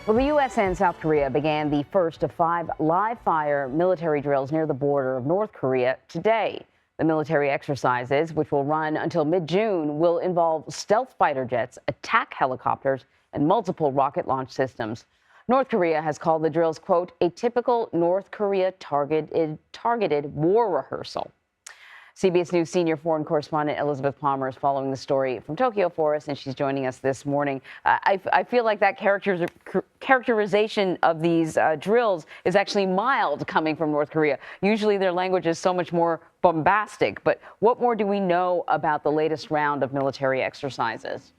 Well, the U.S. and South Korea began the first of 5 live-fire military drills near the border of North Korea today. The military exercises, which will run until mid-June, will involve stealth fighter jets, attack helicopters, and multiple rocket launch systems. North Korea has called the drills, quote, a typical North Korea targeted war rehearsal. CBS News senior foreign correspondent Elizabeth Palmer is following the story from Tokyo for us, and she's joining us this morning. I feel like that characterization of these drills is actually mild coming from North Korea. Usually their language is so much more bombastic. But what more do we know about the latest round of military exercises?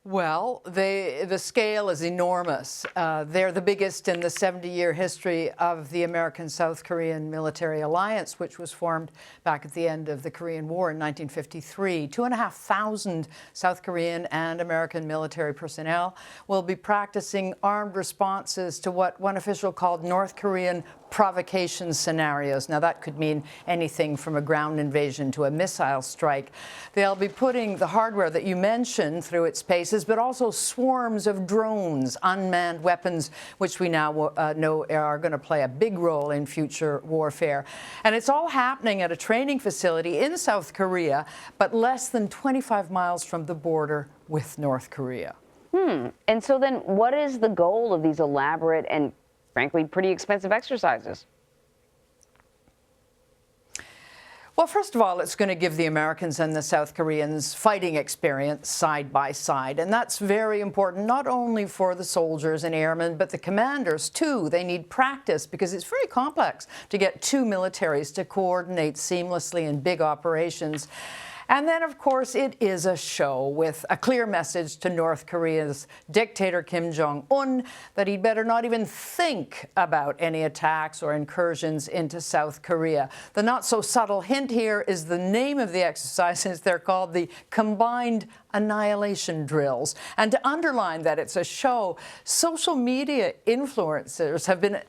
Well, the scale is enormous. They're the biggest in the 70-year history of the American-South Korean military alliance, which was formed back at the end of the Korean War in 1953. 2,500 South Korean and American military personnel will be practicing armed responses to what one official called North Korean provocation scenarios. Now, that could mean anything from a ground invasion to a missile strike. They'll be putting the hardware that you mentioned through its paces, but also swarms of drones, unmanned weapons, which we now know are going to play a big role in future warfare. And it's all happening at a training facility in South Korea, but less than 25 miles from the border with North Korea. And so then what is the goal of these elaborate and frankly pretty expensive exercises? Well, first of all, it's going to give the Americans and the South Koreans fighting experience side by side. And that's very important, not only for the soldiers and airmen, but the commanders, too. They need practice because it's very complex to get two militaries to coordinate seamlessly in big operations. And then, of course, it is a show with a clear message to North Korea's dictator Kim Jong-un that he'd better not even think about any attacks or incursions into South Korea. The not-so-subtle hint here is the name of the exercises. They're called the Combined Annihilation Drills. And to underline that it's a show, social media influencers have been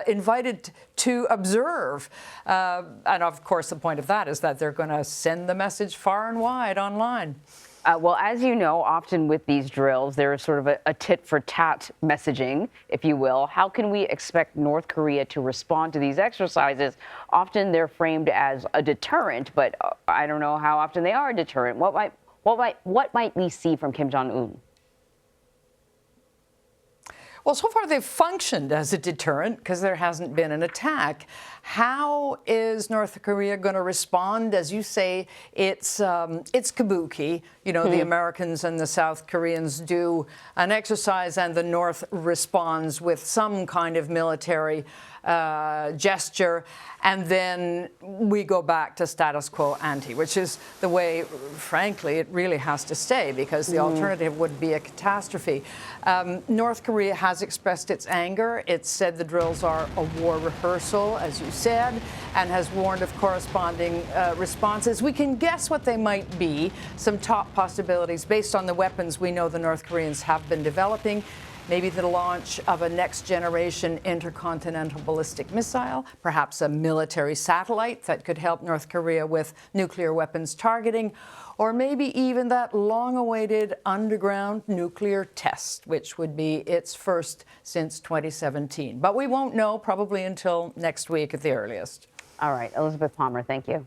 invited to observe. And of course, the point of that is that they're going to send the message far and wide online. Well, as you know, often with these drills, there is sort of a tit-for-tat messaging, if you will. How can we expect North Korea to respond to these exercises? Often they're framed as a deterrent, but I don't know how often they are a deterrent. What might we see from Kim Jong-un? Well, so far they've functioned as a deterrent because there hasn't been an attack. How is North Korea going to respond? As you say, it's kabuki. You know, the Americans and the South Koreans do an exercise and the North responds with some kind of military gesture, and then we go back to status quo ante, which is the way, frankly, it really has to stay, because the alternative would be a catastrophe. North Korea has expressed its anger. It said the drills are a war rehearsal, as you said, and has warned of corresponding responses. We can guess what they might be, some top possibilities based on the weapons we know the North Koreans have been developing. Maybe the launch of a next-generation intercontinental ballistic missile, perhaps a military satellite that could help North Korea with nuclear weapons targeting, or maybe even that long-awaited underground nuclear test, which would be its first since 2017. But we won't know probably until next week at the earliest. All right, Elizabeth Palmer, thank you.